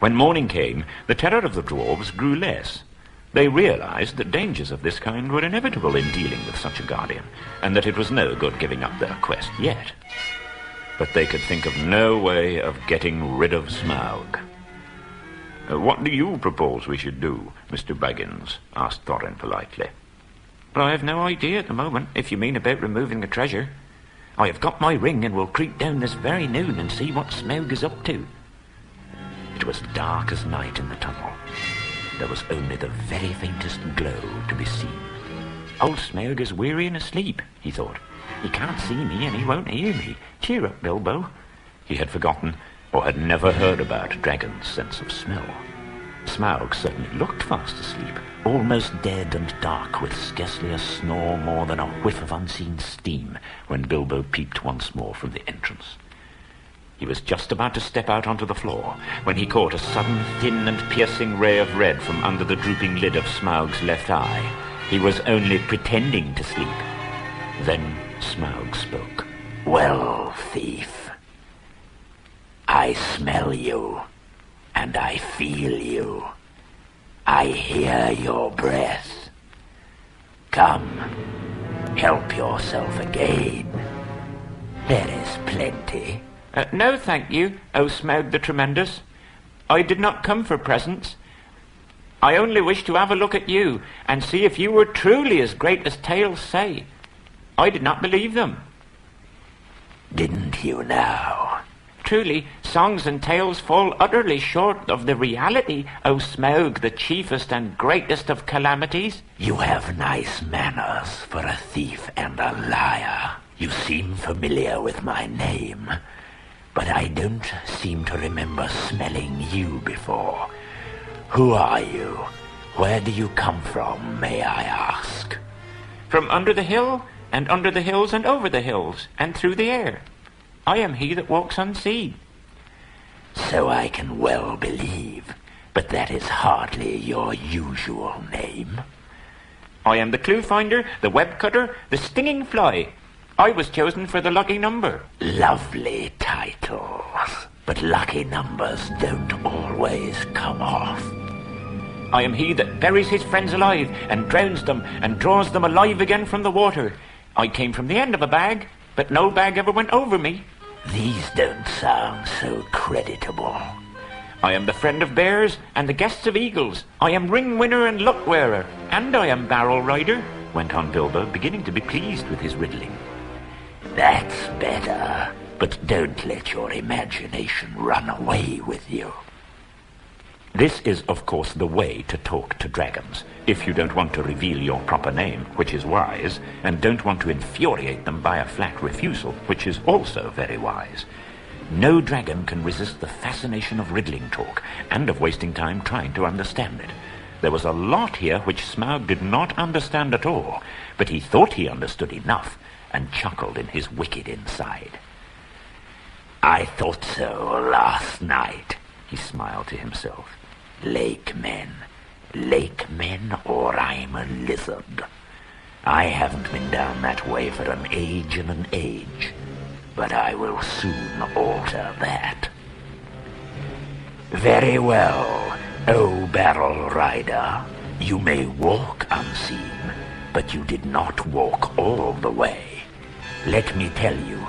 When morning came, the terror of the dwarves grew less. They realized that dangers of this kind were inevitable in dealing with such a guardian, and that it was no good giving up their quest yet. But they could think of no way of getting rid of Smaug. What do you propose we should do, Mr. Baggins? Asked Thorin politely. Well, I have no idea at the moment, if you mean about removing the treasure. I have got my ring and will creep down this very noon and see what Smaug is up to. It was dark as night in the tunnel. There was only the very faintest glow to be seen. Old Smaug is weary and asleep, he thought. He can't see me and he won't hear me. Cheer up, Bilbo. He had forgotten or had never heard about dragons' sense of smell. Smaug certainly looked fast asleep, almost dead and dark, with scarcely a snore more than a whiff of unseen steam, when Bilbo peeped once more from the entrance. He was just about to step out onto the floor when he caught a sudden thin and piercing ray of red from under the drooping lid of Smaug's left eye. He was only pretending to sleep. Then Smaug spoke. Well, thief, I smell you, and I feel you. I hear your breath. Come, help yourself again. There is plenty. No, thank you, O Smaug the Tremendous. I did not come for presents. I only wish to have a look at you, and see if you were truly as great as tales say. I did not believe them. Didn't you now? Truly, songs and tales fall utterly short of the reality, O Smaug, the chiefest and greatest of calamities. You have nice manners for a thief and a liar. You seem familiar with my name, but I don't seem to remember smelling you before. Who are you? Where do you come from, may I ask? From under the hill, and under the hills, and over the hills, and through the air. I am he that walks unseen. So I can well believe, but that is hardly your usual name. I am the clue finder, the web cutter, the stinging fly. I was chosen for the lucky number. Lovely titles, but lucky numbers don't always come off. I am he that buries his friends alive and drowns them and draws them alive again from the water. I came from the end of a bag, but no bag ever went over me. These don't sound so creditable. I am the friend of bears and the guests of eagles. I am ring winner and luck wearer, and I am barrel rider, went on Bilbo, beginning to be pleased with his riddling. That's better, but don't let your imagination run away with you. This is, of course, the way to talk to dragons, if you don't want to reveal your proper name, which is wise, and don't want to infuriate them by a flat refusal, which is also very wise. No dragon can resist the fascination of riddling talk, and of wasting time trying to understand it. There was a lot here which Smaug did not understand at all, but he thought he understood enough, and chuckled in his wicked inside. I thought so last night, he smiled to himself. Lake men, or I'm a lizard. I haven't been down that way for an age and an age, but I will soon alter that. Very well, O barrel rider. You may walk unseen, but you did not walk all the way. Let me tell you,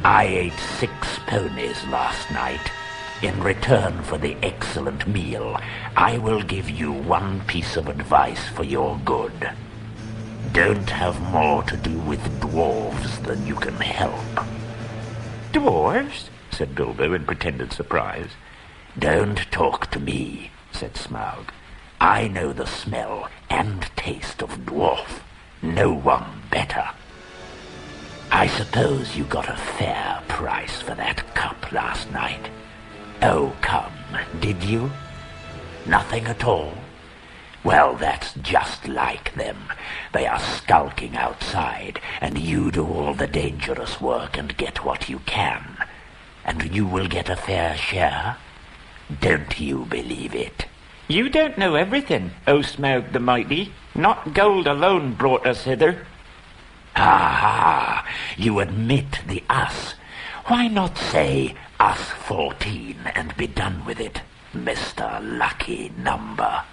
I ate 6 ponies last night. In return for the excellent meal, I will give you one piece of advice for your good. Don't have more to do with dwarves than you can help. Dwarves? Said Bilbo in pretended surprise. Don't talk to me, said Smaug. I know the smell and taste of dwarf. No one better. I suppose you got a fair price for that cup last night. Oh, come, did you? Nothing at all? Well, that's just like them. They are skulking outside, and you do all the dangerous work and get what you can. And you will get a fair share? Don't you believe it? You don't know everything, O Smaug the Mighty. Not gold alone brought us hither. Ah, you admit the us. Why not say us 14 and be done with it? Mr. Lucky Number.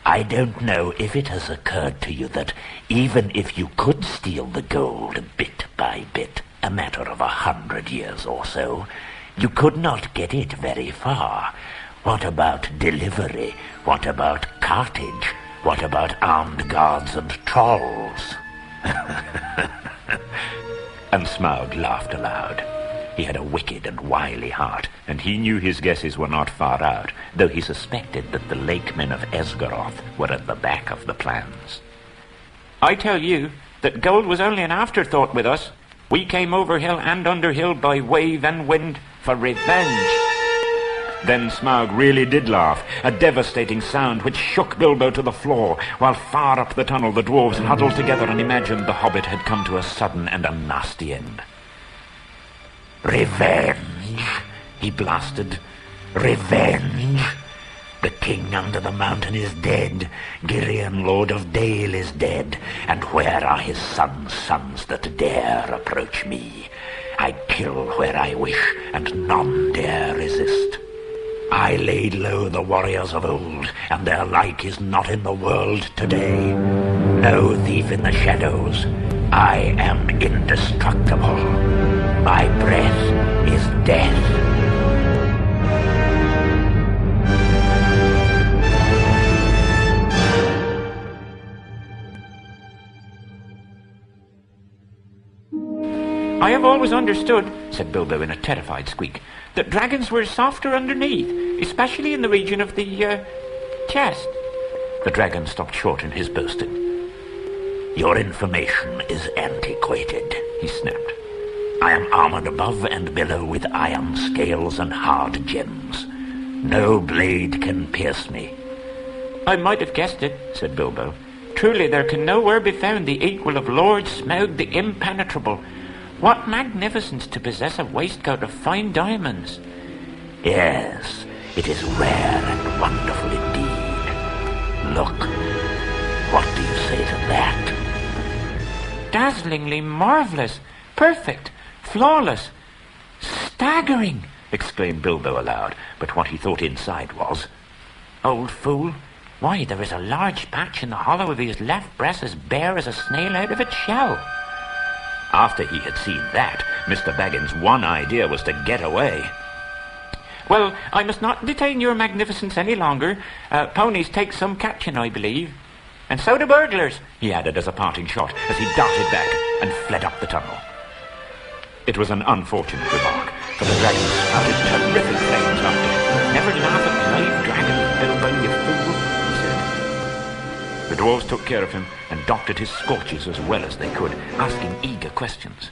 I don't know if it has occurred to you that even if you could steal the gold bit by bit, a matter of 100 years or so, you could not get it very far. What about delivery? What about cartage? What about armed guards and trolls? And Smaug laughed aloud. He had a wicked and wily heart, and he knew his guesses were not far out, though he suspected that the lake men of Esgaroth were at the back of the plans. I tell you that gold was only an afterthought with us. We came over hill and under hill by wave and wind for revenge. Then Smaug really did laugh, a devastating sound which shook Bilbo to the floor, while far up the tunnel the dwarves huddled together and imagined the hobbit had come to a sudden and a nasty end. Revenge, he blasted. Revenge. The king under the mountain is dead. Girion, Lord of Dale, is dead. And where are his sons that dare approach me? I kill where I wish, and none dare resist. I laid low the warriors of old, and their like is not in the world today. No thief in the shadows. I am indestructible. My breath is death. I have always understood, said Bilbo in a terrified squeak, that dragons were softer underneath, especially in the region of the, chest. The dragon stopped short in his boasting. Your information is antiquated, he snapped. I am armored above and below with iron scales and hard gems. No blade can pierce me. I might have guessed it, said Bilbo. Truly there can nowhere be found the equal of Lord Smaug the Impenetrable. What magnificence to possess a waistcoat of fine diamonds. Yes, it is rare and wonderful indeed. Look, what do you say to that? Dazzlingly marvellous, perfect, flawless, staggering, exclaimed Bilbo aloud, but what he thought inside was, Old fool, why, there is a large patch in the hollow of his left breast as bare as a snail out of its shell. After he had seen that, Mr. Baggins' one idea was to get away. Well, I must not detain your magnificence any longer. Ponies take some catching, I believe. And so do burglars, he added as a parting shot, as he darted back and fled up the tunnel. It was an unfortunate remark, for the dragon spouted terrific flames after him. Never laugh at live dragons, Bilbo, you fool, he said. The dwarves took care of him and doctored his scorches as well as they could, asking eager questions.